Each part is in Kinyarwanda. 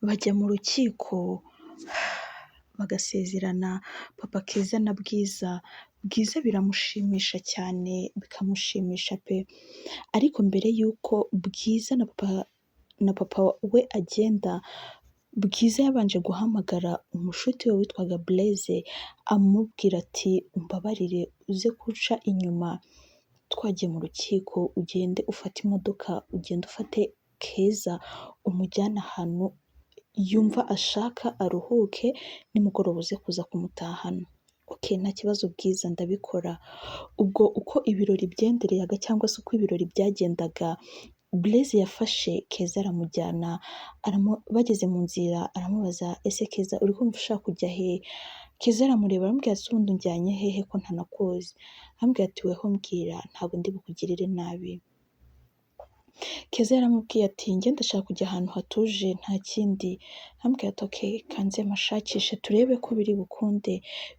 bajya mu rukiko bagasezerana Papa Keza na Bwiza. Bwiza biramushimisha cyane, bikamushimisha pe! Ariko mbere y'uko Bwiza na papa we agenda, Bwiza yabanje guhamagara umushuti we witwaga Blaise amubwira ati umbabarire uze kuca inyuma twagiye mu rukiko, ugende ufate imodoka, ugende ufate Keza umujyane ahantu yumva ashaka aruhuke, nimugoroba uze kuza kumutahana. Okay, nta kibazo Bwiza ndabikora. Ubwo uko ibirori byendereyaga cyangwa se uko ibirori byagendaga, Blaise yafashe Keza aramujyana, bageze mu nzira aramubaza ese Keza uri kumva ushaka kujya he? Keza aramureba aramubwira ati ubundi unjyanye hehe ko ntanakuzi? Aramubwira ati weho mbwira ntabwo ndi bukugirire nabi. Keza yaramubwiye ati njye ndashaka kujya ahantu hatuje nta kindi. Aramubwira ati okay, kanze mashakishe turebe ko biri bukunde.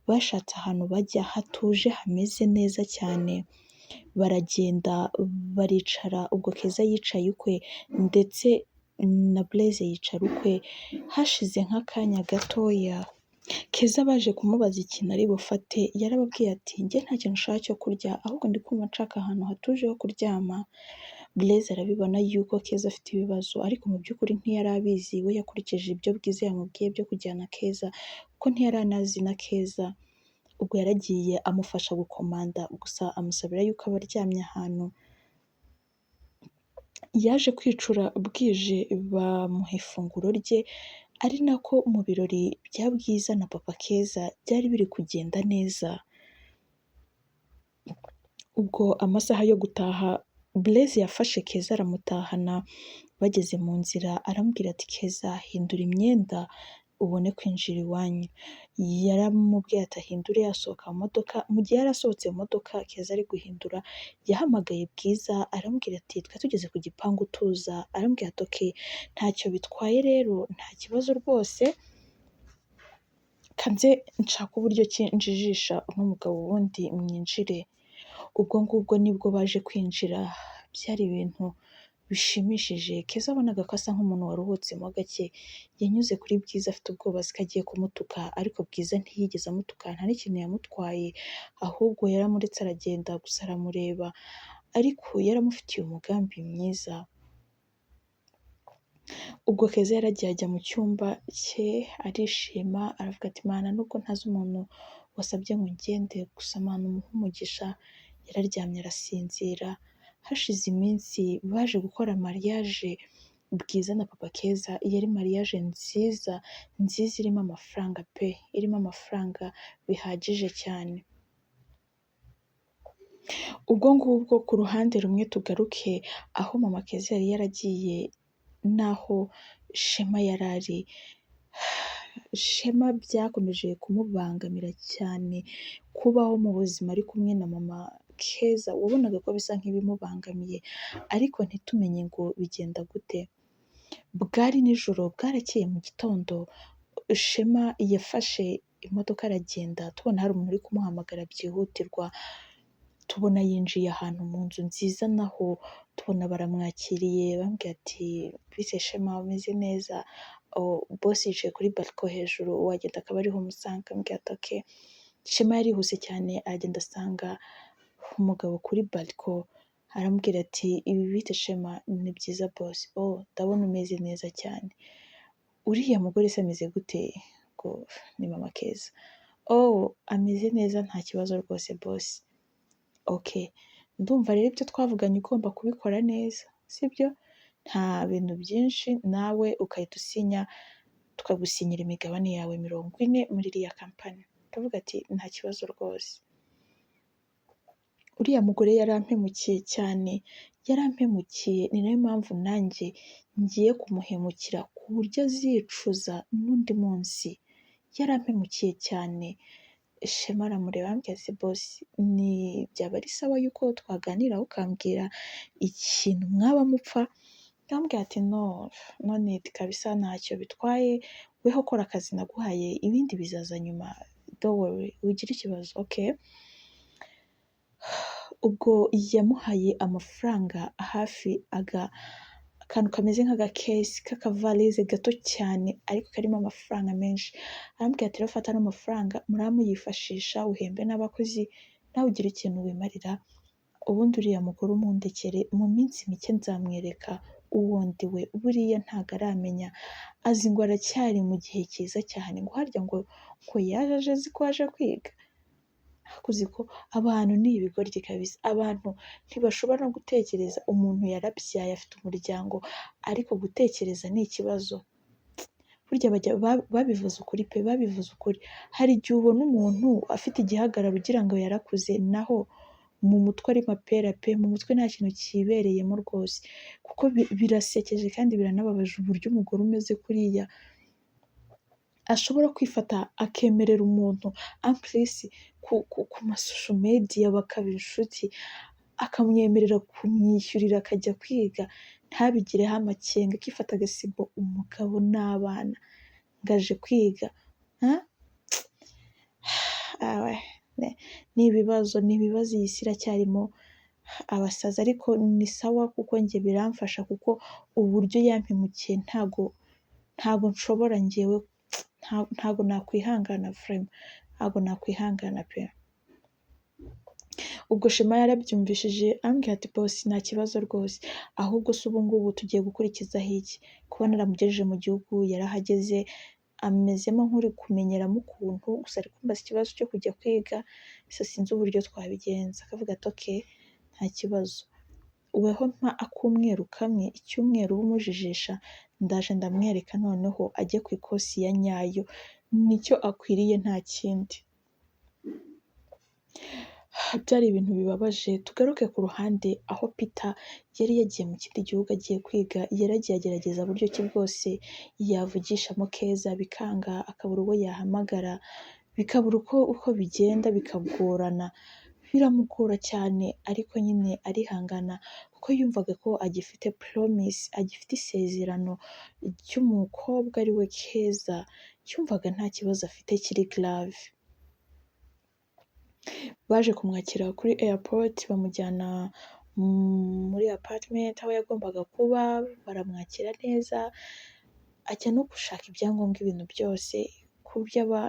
Bashatse ahantu bajya hatuje hameze neza cyane, baragenda baricara, ubwo Keza yicaye ukwe ndetse na Blaise yicara ukwe. Hashize nk'akanya gatoya, Keza baje kumubaza ikintu ari bufate, yarababwiye ati njye nta kintu nshaka cyo kurya, ahubwo ndi kumva nshaka ahantu hatuje ho kuryama. Blaise arabibona yuko Keza afite ibibazo, ariko mu by'ukuri ntiyari abizi. We yakurikije ibyo Bwiza yamubwiye byo kujyana Keza, kuko ntiyari anazi na Keza. Ubwo yaragiye amufasha gukomanda, gusa amusabira yuko aba aryamye ahantu. Yaje kwicura bwije bamuha ifunguro rye, ari nako mu birori bya Bwiza na Papa Keza byari biri kugenda neza. Ubwo amasaha yo gutaha, Blaise yafashe Keza aramutahana. Bageze mu nzira aramubwira ati Keza hindura imyenda ubone kwinjira iwanyu. Yaramubwiye ati ahindure yasohoka mu modoka. Mu gihe yari asohotse mu modoka Keza ari guhindura, yahamagaye Bwiza aramubwira ati twe tugeze ku gipangu tuza. Aramubwira ati okay, ntacyo bitwaye rero, nta kibazo rwose, kanze nshaka uburyo ki njijisha uno mugabo ubundi mwinjire. Ubwo ngubwo nibwo baje kwinjira, byari ibintu bishimishije. Keza abonaga ko asa nk'umuntu waruhutsemo gake. Yanyuze kuri Bwiza afite ubwoba ko agiye kumutuka, ariko Bwiza ntiyigeze amutuka, nta n'ikintu yamutwaye, ahubwo yaramuretse aragenda, gusa aramureba, ariko yaramufitiye umugambi mwiza. Ubwo Keza yaragiye ajya mu cyumba cye arishima, aravuga ati Mana nubwo ntazi umuntu wasabye ngo ngende, gusa Mana umuhe umugisha. Yararyamye arasinzira. Hashize iminsi baje gukora mariage Bwiza na Papa Keza. Yari mariage nziza nziza, irimo amafaranga pe, irimo amafaranga bihagije cyane. Ubwo ngubwo ku ruhande rumwe tugaruke aho Mama Keza yari yaragiye n'aho Shema yari ari. Shema byakomeje kumubangamira cyane kubaho mu buzima ari kumwe na Mama Keza. Wabonaga ko bisa nk'ibimubangamiye, ariko ntitumenye ngo bigenda gute. Bwari nijoro, bwarakeye mu gitondo, Shema yafashe imodoka aragenda, tubona hari umuntu uri kumuhamagara byihutirwa. Tubona yinjiye ahantu mu nzu nziza, naho tubona baramwakiriye bambwira ati bise Shema umeze neza? Boss yicaye kuri balcon hejuru, wagenda akaba ariho umusanga. Ambwira ati okay. Shema yarihuse cyane agenda asanga umugabo kuri balcon, aramubwira ati ibi bite Shema? Ni byiza boss. Ndabona umeze neza cyane. Uriya mugore se ameze gute? Ngo ni Mama Keza. Ameze neza nta kibazo rwose boss. Okay, ndumva rero ibyo twavuganye ugomba kubikora neza, sibyo? Nta bintu byinshi, nawe ukahita usinya, tukagusinyira imigabane yawe 40 muri iriya kampani. Ndavuga ati nta kibazo rwose. Uriya mugore yarampemukiye cyane, yarampemukiye, ni nayo mpamvu nanjye ngiye kumuhemukira ku buryo azicuza n'undi munsi. Yarampemukiye cyane. Shema aramureba ambwira ati boss, ni byaba ari sawa yuko twaganira ukambwira ikintu mwaba mupfa? Ndamubwira ati no need kabisa, ntacyo bitwaye, weho kora akazi naguhaye, ibindi bizaza nyuma, don't worry, wigira ikibazo. Okay. Ubwo yamuhaye amafaranga hafi akantu kameze nk'agakesi k'akavalize gato cyane ariko karimo amafaranga menshi, arambwira ati rero fata ano mafaranga muraba muyifashisha uhembe n'abakozi nawe ugire ikintu wimarira, ubundi uriya mugore umundekere mu minsi mike nzamwereka uwo ndi we, buriya ntago aramenya, azi ngo aracyari mu gihe cyiza cyane, ngo harya ngo yaje aje azi ko aje kwiga, ariko uzi ko abantu ni ibigoryi kabisa, abantu ntibashobora no gutekereza, umuntu yarabyaye afite umuryango ariko gutekereza ni ikibazo, burya babivuze ukuri pe, babivuze ukuri, hari igihe ubona umuntu afite igihagararo ugira ngo yarakuze, naho mu mutwe ari mapera pe, mu mutwe nta kintu kibereyemo rwose, kuko birasekeje kandi biranababaje uburyo umugore umeze kuriya ashobora kwifata akemerera umuntu ampulisi ku masosho mediya bakaba inshuti, akamwemerera kumwishyurira akajya kwiga ntabigireho amakenga, akifata agasiga umugabo n'abana ngo aje kwiga. Ni ibibazo iyi si iracyarimo abasazi, ariko ni sawa kuko njye biramfasha, kuko uburyo yampemukiye ntago nshobora njyewe, ntago nakwihangana vrema, ntago nakwihangana pe. Ubwo Shema yarabyumvishije ambwira ati bosi nta kibazo rwose, ahubwo se ubu ngubu tugiye gukurikizaho iki, kuba naramugejeje mu gihugu yarahageze, amezemo nk'uri kumenyeramo ukuntu, gusa ari kumbaza ikibazo cyo kujya kwiga, gusa sinzi uburyo twabigenza, akavuga ati okay nta kibazo, weho mpa akumweru kamwe, icyumweru uba umujijisha, ndaje ndamwereka noneho ajye ku ikosi ya nyayo, nicyo akwiriye nta kindi. Byari ibintu bibabaje. Tugaruke ku ruhande aho Peter yari yagiye mu kindi gihugu agiye kwiga, yaragiye agerageza buryo ki bwose yavugishamo Keza bikanga, akabura uwo yahamagara, bikabura uko bigenda, bikagorana, biramugora cyane, ariko nyine arihangana kuko yumvaga ko agifite promise, agifite isezerano ry'umukobwa ari we Keza, yumvaga nta kibazo afite kiri grave. Baje kumwakira kuri airport, bamujyana muri apartment aho yagombaga kuba, baramwakira neza, ajya no gushaka ibyangombwa, ibintu byose ku buryo aba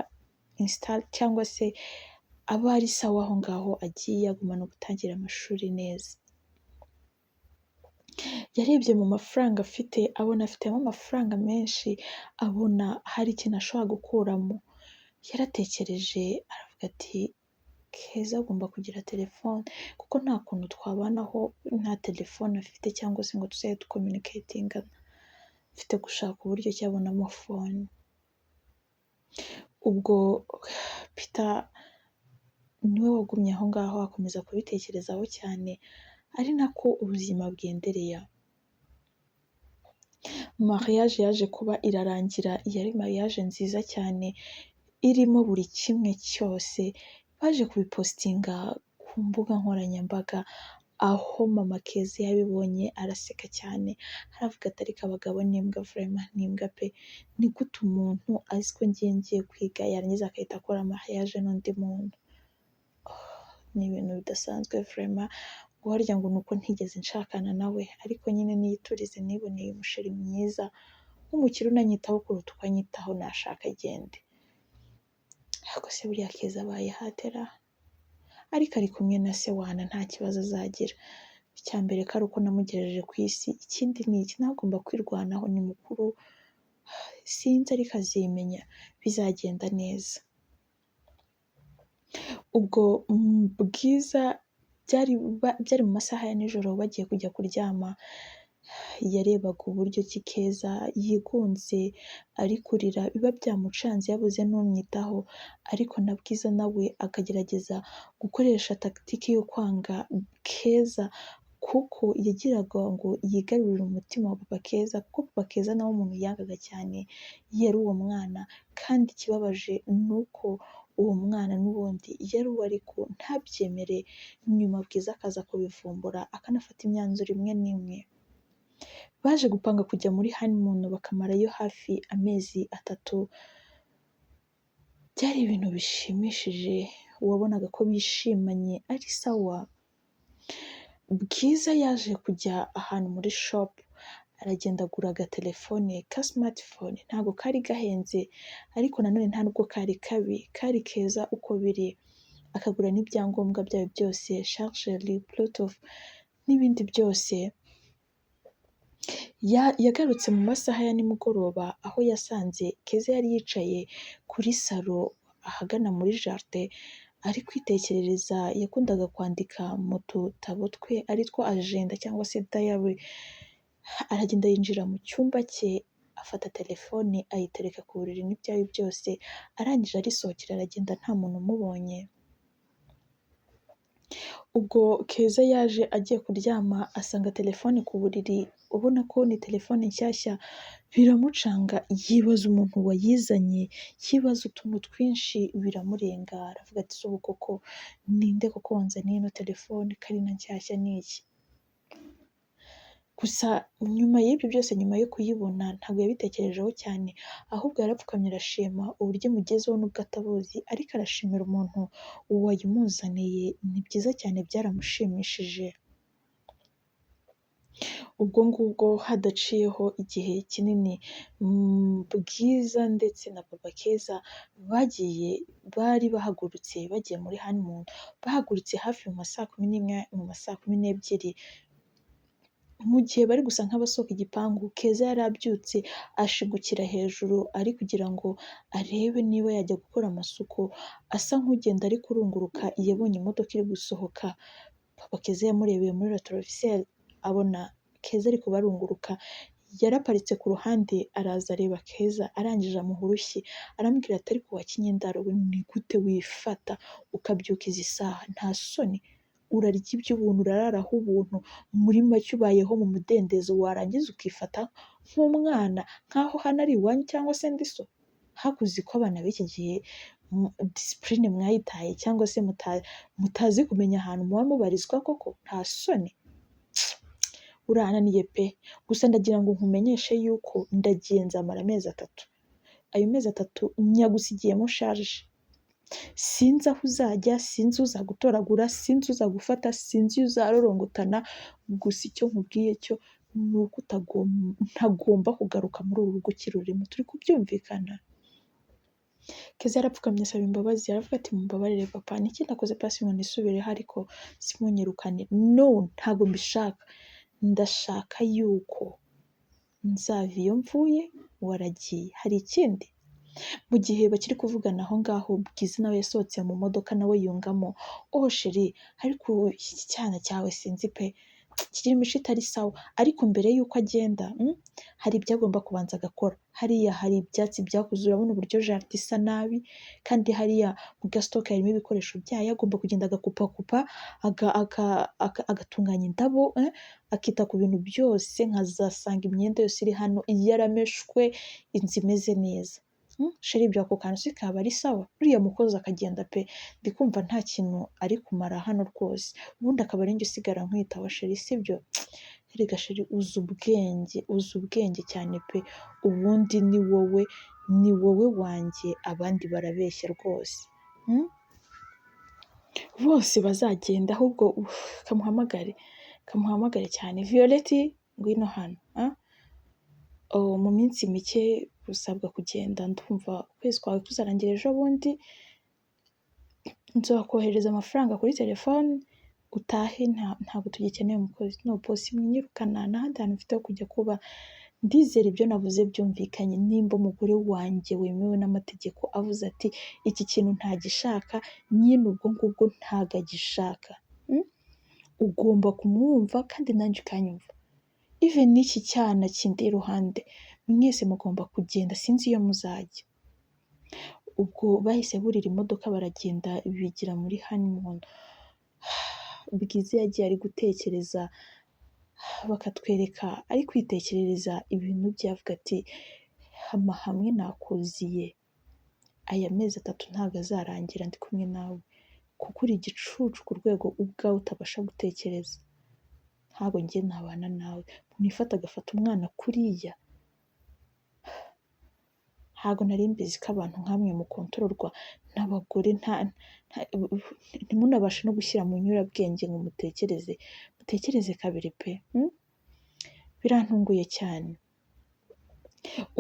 install cyangwa se aba ari sawa aho ngaho agiye, aguma no gutangira amashuri neza. Yarebye mu mafaranga afite, abona afitemo amafaranga menshi, abona hari ikintu ashobora gukuramo, yaratekereje aravuga ati Keza agomba kugira telefone, kuko nta kuntu twabanaho nta telefone afite, cyangwa se ngo tuzajye ducommunicatingana, mfite gushaka uburyo ki abonamo phone. Ubwo Peter niwe wagumye aho ngaho akomeza kubitekerezaho cyane, ari nako ubuzima bwendereya. Mariage yaje kuba irarangira, yari mariage nziza cyane, irimo buri kimwe cyose, baje kubipostinga ku mbuga nkoranyambaga, aho mama Keza yabibonye araseka cyane, aravuga ati ariko abagabo ni imbwa vrema, ni imbwa pe, ni gute umuntu azi ko ngiye kwiga yarangiza agahita akora mariage n'undi muntu, ni ibintu bidasanzwe vrema, ngo harya ngo nuko ntigeze nshakana nawe, ariko nyine niyiturize, niboneye umusheri mwiza w'umukire unanyitaho kuruta uko anyitaho, nashaka agende. Ariko se buriya Keza abaye hatera, ariko ari kumwe na se wana nta kibazo azagira. Icya mbere ko ari uko namugejeje ku isi, ikindi ni iki, ntagomba kwirwanaho, ni mukuru, sinzi ariko azimenya, bizagenda neza. Ubwo Bwiza byari mu masaha ya nijoro bagiye kujya kuryama, yarebaga uburyo ki Keza yigunze ari kurira, biba byamucanze yabuze n'umwitaho, ariko na Bwiza nawe akagerageza gukoresha tactique yo kwanga Keza, kuko yagiraga ngo yigarurire umutima wa Papa Keza, kuko Papa Keza nawe umuntu yangaga cyane yari uwo mwana, kandi ikibabaje ni uko uwo mwana n'ubundi yari uwe, ariko ntabyemere, nyuma Bwiza akaza kubivumbura akanafata imyanzuro imwe n'imwe. Baje gupanga kujya muri honeymoon, bakamarayo hafi amezi 3, byari ibintu bishimishije, wabonaga ko bishimanye ari sawa. Bwiza yaje kujya ahantu muri shop, aragenda agura agatelefone ka smartphone, ntabwo kari gahenze ariko nanone nta nubwo kari kabi, kari keza uko biri, akagura n'ibyangombwa byayo byose, chargeur, bluetooth n'ibindi byose. Yagarutse mu masaha ya nimugoroba aho yasanze Keza yari yicaye kuri salo ahagana muri jardin ari kwitekerereza. Yakundaga kwandika mu dutabo twe ari two agenda cyangwa se diary. Aragenda yinjira mu cyumba cye afata telefone ayitereka ku buriri n'ibyayo byose, arangije arisohokera aragenda nta muntu umubonye. Ubwo Keza yaje agiye kuryama asanga telefone ku buriri, ubona ko ni telefone nshyashya, biramucanga yibaza umuntu wayizanye, yibaza utuntu twinshi biramurenga, aravuga ati ''ese ubu koko ninde koko wanzaniye ino telefone ko ari na nshyashya ni iki?'' Gusa nyuma y'ibyo byose, nyuma yo kuyibona ntabwo yabitekerejeho cyane, ahubwo yarapfukamye arashima uburyo imugezeho nubwo atabuzi, ariko arashimira umuntu wayimuzaniye, ni byiza cyane byaramushimishije. Ubwo ngubwo hadaciyeho igihe kinini, Bwiza ndetse na Papa Keza bari bahagurutse bagiye muri honeymoon, bahagurutse hafi mu ma saa kumi n'imwe, mu ma saa kumi n'ebyiri. Mu gihe bari gusa nk'abasohoka igipangu, Keza yari abyutse ashigukira hejuru ari kugira ngo arebe niba yajya gukora amasuku, asa nk'ugenda ari kurunguruka yabonye imodoka iri gusohoka. Papa Keza yamurebeye muri retroviseur abona Keza ari kubarunguruka, yaraparitse ku ruhande araza areba Keza, arangije amuha urushyi arambwira ati ''ariko wakinyendaro we, ni gute wifata ukabyuka izi saha, nta soni, urarya iby'ubuntu, urararaho ubuntu, muri make ubayeho mu mudendezo, warangiza ukifata nk'umwana nk'aho hano ari iwanyu cyangwa se ndi so?'' Hakuzi ko abana b'iki gihe disipurine mwayitaye cyangwa se mutazi kumenya ahantu muba mubarizwa koko, nta soni, urananiye pe. Gusa ndagira ngo nkumenyeshe yuko ndagiye nzamara amezi 3, ayo mezi 3 nyagusigiyemo charge, sinzi aho uzajya, sinzi uzagutoragura, sinzi uzagufata, sinzi uzarorongotana, gusa icyo nkubwiye cyo ni uko ntagomba kugaruka muri uru rugo ukirurimo, turi kubyumvikana. Keza yarapfukamye asaba imbabazi, aravuga ati ''mumbabarire papa, niki nakoze pasi ngo nisubireho ariko simunyirukane, no, ntabwo mbishaka, ndashaka yuko nzava iyo mvuye waragiye, hari ikindi?'' Mu gihe bakiri kuvugana aho ngaho, Bwiza nawe yasohotse mu modoka nawe yungamo, ''oh chérie, ariko iki cyana cyawe sinzi pe, kigira imico itari sawa, ariko mbere y'uko agenda hari ibyo agomba kubanza agakora, hariya hari ibyatsi byakuze, urabona uburyo jardin isa nabi, kandi hariya mu gasitoke harimo ibikoresho byayo, agomba kugenda agakupakupa, agatunganya indabo, akita ku bintu byose, nkazasanga imyenda yose iri hano yarameshwe, inzu imeze neza. Chérie, ibyo ako kantu si kaba ari sawa? Uriya mukozi akagenda pe, ndikumva nta kintu ari kumara hano rwose, ubundi akaba ari njye usigara nkwitaho chérie, sibyo? Erega chérie, uzi ubwenge cyane pe, ubundi ni wowe wanjye, abandi barabeshya rwose. Bose bazagenda, ahubwo kamuhamagare cyane. Violette, ngwino hano, mu minsi mike usabwa kugenda, ndumva ukwezi kwawe kuzarangira ejo bundi, nzakohereza amafaranga kuri telefone utahe, ntabwo tugikeneye umukozi. No boss, mwinyirukana, n'ahandi hantu mfite ho kujya kuba. Ndizera ibyo navuze byumvikanye, nimba umugore wanjye wemewe n'amategeko avuze ati iki kintu ntagishaka, nyine ubwo ngubwo ntago agishaka, ugomba kumwumva kandi nanjye ukanyumva. Even n'iki cyana kindi iruhande, mwese mugomba kugenda, sinzi iyo muzajya. Ubwo bahise burira imodoka baragenda bigira muri honeymoon. Bwiza yagiye ari gutekereza, bakatwereka ari kwitekerereza ibintu bye, avuga ati hamwe nakuziye, aya mezi 3 ntabwo azarangira ndi kumwe nawe, kuko uri igicucu ku rwego ubwawe utabasha gutekereza. Ntabwo njye nabana nawe, nifata agafata umwana kuriya, ntabwo nari mbizi ko abantu nk'amwe mukontororwa n'abagore, ntimunabashe no gushyira mu nyurabwenge ngo mutekereze kabiri pe. birantunguye cyane.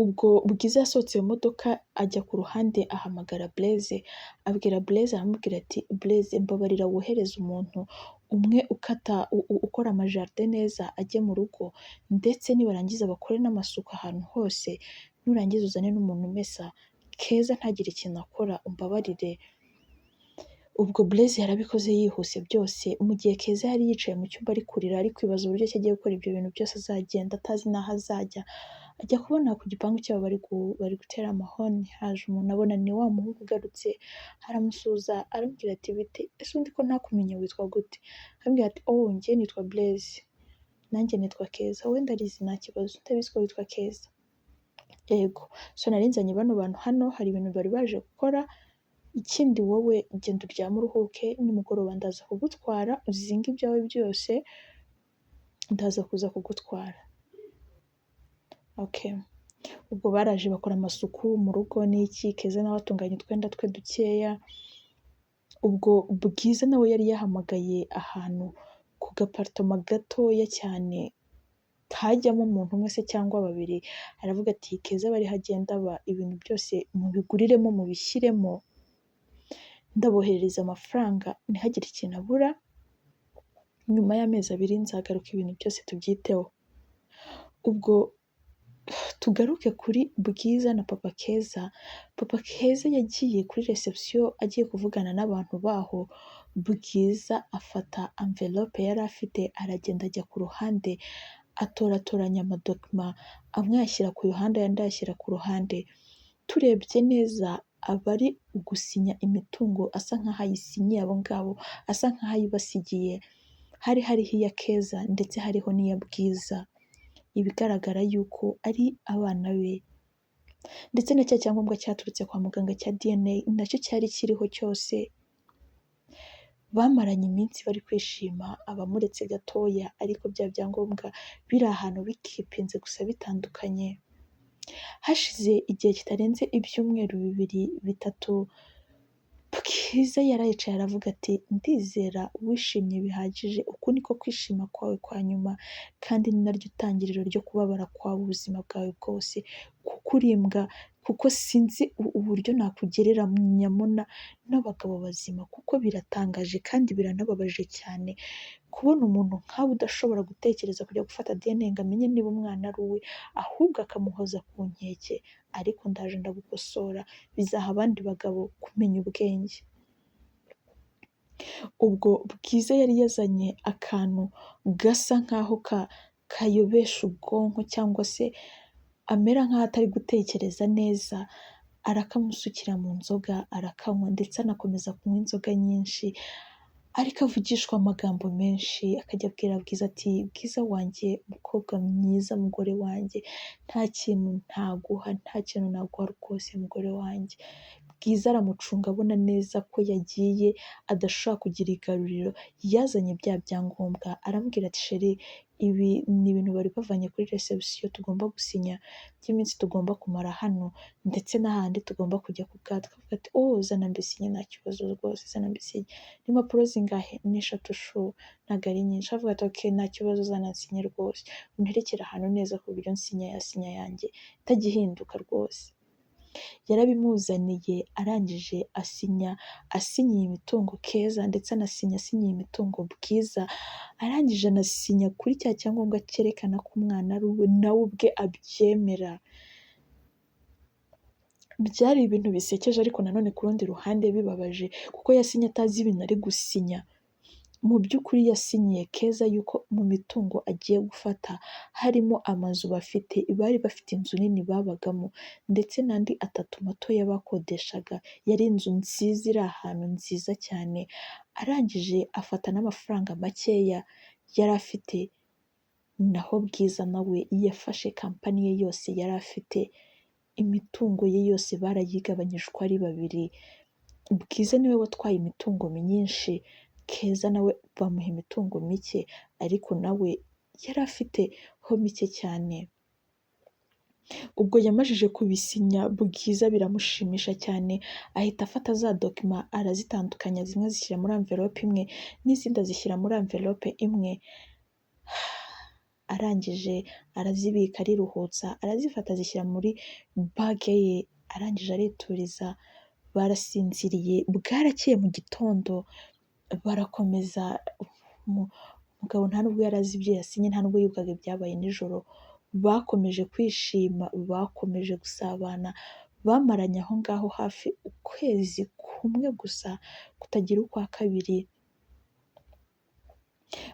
Ubwo Bwiza yasohotse iyo modoka ajya ku ruhande ahamagara Blaise, abwira Blaise aramubwira ati Blaise mbabarira wohereze umuntu umwe ukora amajaride neza ajye mu rugo, ndetse nibarangiza bakore n'amasuku ahantu hose, nurangiza uzane n'umuntu umesa, Keza ntagire ikintu akora umbabarire. Ubwo Blaise yarabikoze yihuse byose, mu gihe Keza yari yicaye mu cyumba ari kurira, ari kwibaza uburyo ki agiye gukora ibyo bintu byose azagenda atazi n'aho azajya, ajya kubona ku gipangu cyabo bari gutera amahoni, haje umuntu abona ni wa muhungu ugarutse, aramusuhuza aramubwira ati bite, ese undi ko ntakumenye witwa gute? Aramubwira ati oh njye nitwa Blaise, nanjye nitwa Keza, wowe ndarizi nta kibazo, ndabizi ko witwa Keza. Yego, so nari nzanye bano bantu hano, hari ibintu bari baje gukora, ikindi wowe genda uryame uruhuke, nimugoroba ndaza kugutwara uzinga ibyawe byose, ndaza kuza kugutwara. Okay. Ubwo baraje bakora amasuku mu rugo n'iki, Keza nawe atunganya utwenda twe dukeya. Ubwo Bwiza nawe yari yahamagaye ahantu ku gaparitoma gatoya cyane kajyamo umuntu umwe se cyangwa babiri, aravuga ati Keza bari hagenda aba ibintu byose mubiguriremo mubishyiremo, ndaboherereza amafaranga ntihagire ikintu abura, nyuma y'amezi 2 nzagaruka ibintu byose tubyiteho. Ubwo tugaruke kuri Bwiza na Papa Keza. Papa Keza yagiye kuri reception agiye kuvugana n'abantu baho, Bwiza afata envelope yari afite aragenda ajya ku ruhande atoratoranya amadokima, amwe ayashyira ku ruhande ayandi ayashyira ku ruhande. Turebye neza aba ari gusinya imitungo asa nk'aho ayisinyiye abo ngabo, asa nk'aho ayibasigiye. Hari hariho iya Keza ndetse hariho n'iya Bwiza, ibigaragara yuko ari abana be. Ndetse na cya cyangombwa cyaturutse kwa muganga cya DNA nacyo cyari kiriho cyose. Bamaranye iminsi bari kwishima, abamuretse gatoya, ariko bya byangombwa biri ahantu bikipinze gusa bitandukanye. Hashize igihe kitarenze ibyumweru 2-3, Bwiza yarayicaye aravuga ati ndizera wishimye bihagije, uku niko kwishima kwawe kwa nyuma, kandi ni naryo tangiriro ryo kubabara kwawe ubuzima bwawe bwose, kuko urimbwa, kuko sinzi uburyo nakugereranyamo n'abagabo bazima, kuko biratangaje kandi biranababaje cyane kubona umuntu nkawe udashobora gutekereza kujya gufata DNA ngo amenye niba umwana ari uwe, ahubwo akamuhoza ku nkeke. Ariko ndaje ndagukosora, bizaha abandi bagabo kumenya ubwenge. Ubwo Bwiza yari yazanye akantu gasa nk'aho kayobesha ubwonko cyangwa se amera nk'aho atari gutekereza neza, arakamusukira mu nzoga arakanywa, ndetse anakomeza kunywa inzoga nyinshi, ariko avugishwa amagambo menshi, akajya abwira Bwiza ati Bwiza wanjye, mukobwa mwiza, mugore wanjye, nta kintu ntaguha, nta kintu naguha rwose mugore wanjye. Bwiza aramucunga abona neza ko yagiye adashobora kugira igaruriro, yazanye bya byangombwa aramubwira ati sheri, ibi ni ibintu bari bavanye kuri reception tugomba gusinya by'iminsi tugomba kumara hano, ndetse n'ahandi tugomba kujya ku bwato. Akavuga ati oh zana mbisinye nta kibazo rwose, zana mbisinye. N'impapuro zingahe? Ni 3 shu, ntabwo ari nyinshi. Avuga ati okay nta kibazo, zana nsinye rwose, unterekere ahantu neza ku buryo nsinya yanjye itagihinduka rwose. Yarabimuzaniye, arangije asinyiye imitungo Keza, ndetse asinyiye imitungo Bwiza, arangije anasinya kuri cya cyangombwa cyerekana ko umwana ari uwe, nawe ubwe abyemera. Byari ibintu bisekeje, ariko nanone ku rundi ruhande bibabaje, kuko yasinye atazi ibintu ari gusinya. Mu by'ukuri yasinyiye Keza yuko mu mitungo agiye gufata harimo amazu bafite, bari bafite inzu nini babagamo, ndetse n'andi 3 matoya bakodeshaga. Yari inzu nziza iri ahantu nziza cyane. Arangije afata n'amafaranga makeya yari afite, naho Bwiza nawe yafashe kampani ye yose yari afite, imitungo ye yose barayigabanyije uko ari 2. Bwiza niwe watwaye imitungo myinshi, Keza nawe bamuha imitungo mike, ariko nawe yari afiteho mike cyane. Ubwo yamajije kubisinya, Bwiza biramushimisha cyane, ahita afata za dokima arazitandukanya, zimwe azishyira muri envelope imwe n'izindi azishyira muri envelope imwe. arangije arazibika ariruhutsa, arazifata azishyira muri bage ye, arangije arituriza, barasinziriye, bwarakeye mu gitondo barakomeza, umugabo nta nubwo yari azi ibyo yasinye, nta nubwo yibukaga ibyabaye nijoro, bakomeje kwishima, bakomeje gusabana, bamaranye aho ngaho hafi ukwezi kumwe gusa kutagira ukwa kabiri.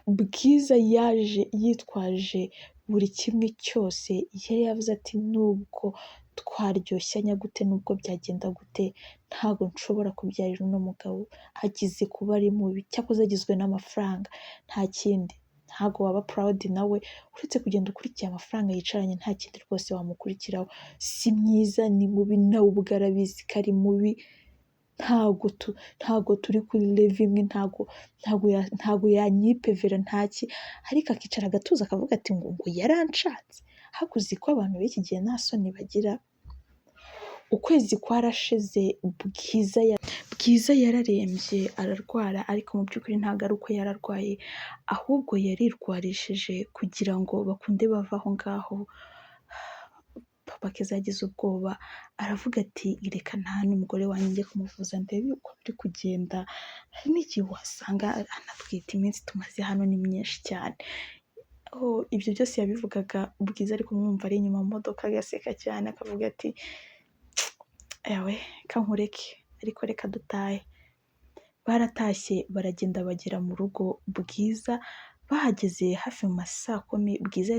Bwiza yaje yitwaje buri kimwe cyose, yari yavuze ati nubwo twaryoshanya gute, nubwo byagenda gute, ntabwo nshobora kubyarira uno mugabo, agize kuba ari mubi, cyakoze agizwe n'amafaranga, nta kindi. Ntabwo waba proud nawe uretse kugenda ukurikiye amafaranga yicaranye, nta kindi rwose wamukurikiraho. Si mwiza, ni mubi, nawe ubwo arabizi ko ari mubi, ntago turi kuri level imwe, ntago yanyipevera ntaki, ariko akicara agatuza akavuga ati ngo yaranshatse. Hakuzi ko abantu b'iki gihe nta soni bagira. Ukwezi kwarashize, Bwiza yararembye ararwara, ariko mu by'ukuri ntabwo ari uko yararwaye, ahubwo yarirwarishije kugira ngo bakunde bava aho ngaho. Papa Keza yagize ubwoba, aravuga ati reka ntahane umugore wanjye njye kumuvuza ndebe uko biri kugenda, hari n'igihe wasanga anatwite, iminsi tumaze hano ni myinshi cyane. Ibyo byose yabivugaga Bwiza ari kumwumva ari inyuma mu modoka, agaseka cyane akavuga ati ewe kankureke, ariko reka dutahe. Baratashye baragenda bagera mu rugo, Bwiza bahageze hafi mu ma saa kumi, Bwiza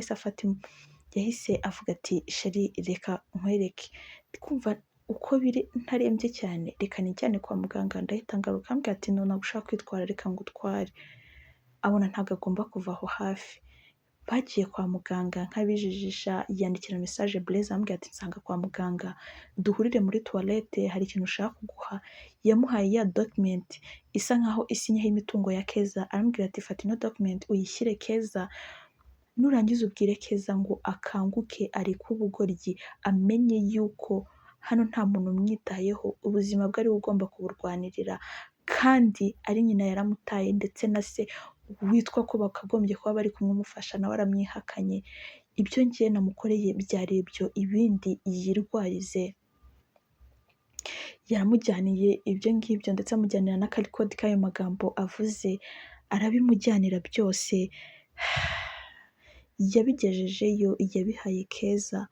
yahise avuga ati sheri reka nkwereke, ndikumva uko biri ntarembye cyane, reka nijyane kwa muganga ndahita ngaruka. Ambwira ati no, ntabwo ushaka kwitwara, reka ngutware. Abona ntabwo agomba kuva aho hafi. Bagiye kwa muganga nk'abijijisha, yandikira message Blaise ambwira ati nsanga kwa muganga, duhurire muri toilette, hari ikintu ushaka kuguha. Yamuhaye ya document isa nkaho isinyeho imitungo ya Keza, arambwira ati fata ino document uyishyire Keza, nurangiza ubwire Keza ngo akanguke, areke ubugoryi, amenye yuko hano nta muntu umwitayeho, ubuzima bwe ari we ugomba kuburwanirira, kandi ari nyina yaramutaye, ndetse na se witwa ko bakagombye kuba bari kumumufasha nawe aramwihakanye. Ibyo ngiye namukoreye byari ibyo, ibindi yirwarize. Yaramujyaniye ibyo ngibyo, ndetse amujyanira n'akarikodi k'ayo magambo avuze, arabimujyanira byose. Yabigejejeyo, yabihaye Keza.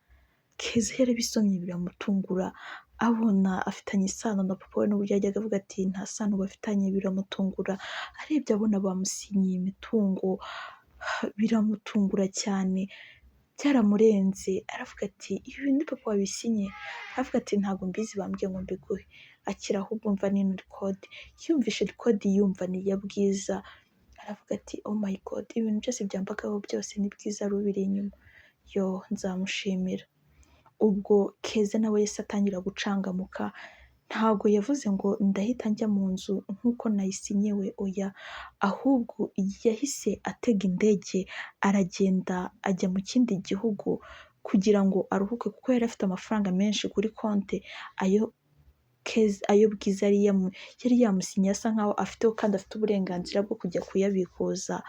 Keza yarabisomye biramutungura, abona afitanye isano na papa we, n'uburyo yajyaga avuga ati nta sano bafitanye, biramutungura. Arebye abona bamusinyiye imitungo, biramutungura cyane, byaramurenze. Aravuga ati ibi ni papa wabisinye? Aravuga ati ntabwo mbizi, bambwiye ngo mbiguhe. Akira ahubwo umva n'ino code. Yumvishe code yumva ni iya Bwiza, aravuga ati oh my god, ibintu byose byambagaho byose ni Bwiza rubiri inyuma, yo nzamushimira. Ubwo Keza nawe yese atangira gucangamuka, ntabwo yavuze ngo ndahita njya mu nzu nk'uko nayisinyewe, oya, ahubwo yahise atega indege aragenda ajya mu kindi gihugu kugira ngo aruhuke, kuko yari afite amafaranga menshi kuri konti, ayo Bwiza yari yamusinye asa nkaho afiteho, kandi afite uburenganzira bwo kujya kuyabikuza.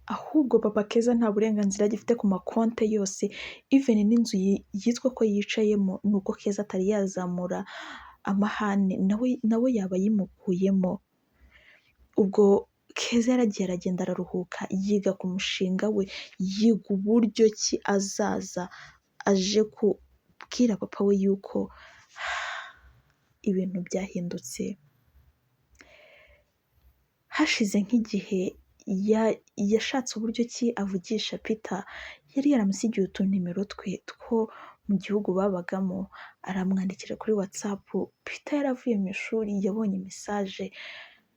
Ahubwo papa Keza nta burenganzira agifite ku makonte yose, even n'inzu yitwa ko yicayemo, nuko Keza atari yazamura amahane, nawe yaba yimukuyemo. Ubwo Keza yaragiye aragenda araruhuka, yiga ku mushinga we, yiga uburyo ki azaza aje kubwira papa we yuko ibintu byahindutse. Hashize nk'igihe yashatse uburyo ki avugisha Peter, yari yaramusigiye utunimero twe two mu gihugu babagamo, aramwandikira kuri WhatsApp. Peter yaravuye mu ishuri, yabonye message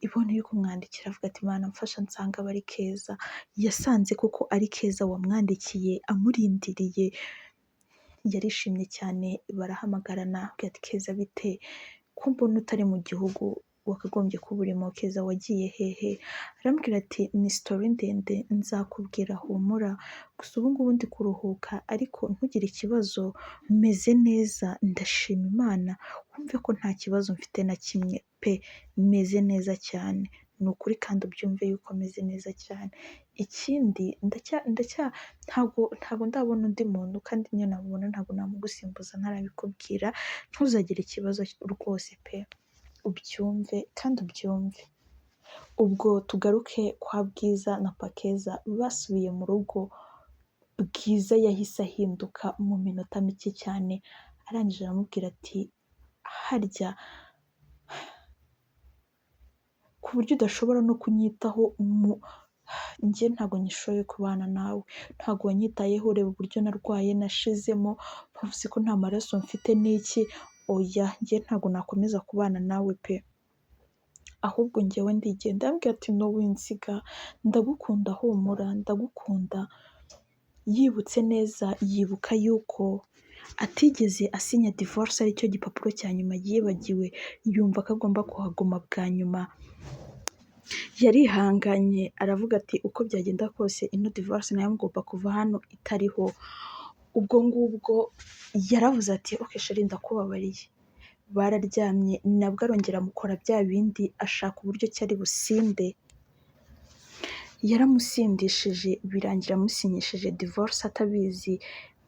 ibona iri kumwandikira, avuga ati Mana mfasha nsanga aba ari Keza. Yasanze koko ari Keza wamwandikiye amurindiriye, yarishimye cyane, barahamagarana, avuga ati Keza bite, ko mbona utari mu gihugu, wakagombye kuba urimo, Keza wagiye hehe? Arambwira ati ni story ndende nzakubwira, humura, gusa ubu ngubu ndi kuruhuka, ariko ntugire ikibazo, meze neza, ndashima Imana, wumve ko nta kibazo mfite na kimwe pe, meze neza cyane. ni ukuri kandi ubyumve yuko meze neza cyane. Ikindi ntabwo ndabona undi muntu kandi niyo namubona ntabwo namugusimbuza ntarabikubwira, ntuzagire ikibazo rwose pe, ubyumve kandi ubyumve. Ubwo tugaruke kwa Bwiza na Pakeza basubiye mu rugo, Bwiza yahise ahinduka mu minota mike cyane, arangije aramubwira ati harya ku buryo udashobora no kunyitaho njye ntabwo nyishoboye kubana nawe, ntabwo wanyitayeho, ureba uburyo narwaye nashizemo, bavuze ko nta maraso mfite n'iki, oya njye ntabwo nakomeza kubana nawe pe, ahubwo njyewe ndigenda. Arambwira ati no winsiga, ndagukunda humura, ndagukunda. Yibutse neza yibuka yuko atigeze asinya divorce aricyo gipapuro cya nyuma yibagiwe, yumva ko agomba kuhaguma bwa nyuma. Yarihanganye aravuga ati uko byagenda kose ino divorce nayo ngomba kuva hano itariho. Ubwo ngubwo yaravuze ati okay sheri ndakubabariye. Bararyamye nabwo arongera amukora bya bindi, ashaka uburyo ki ari businde. Yaramusindishije birangira amusinyishije divorce atabizi.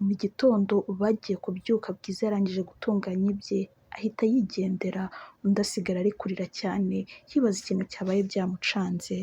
Mu gitondo bagiye kubyuka Bwiza yarangije gutunganya ibye ahita yigendera, undi asigara ari kurira cyane yibaza ikintu cyabaye byamucanze.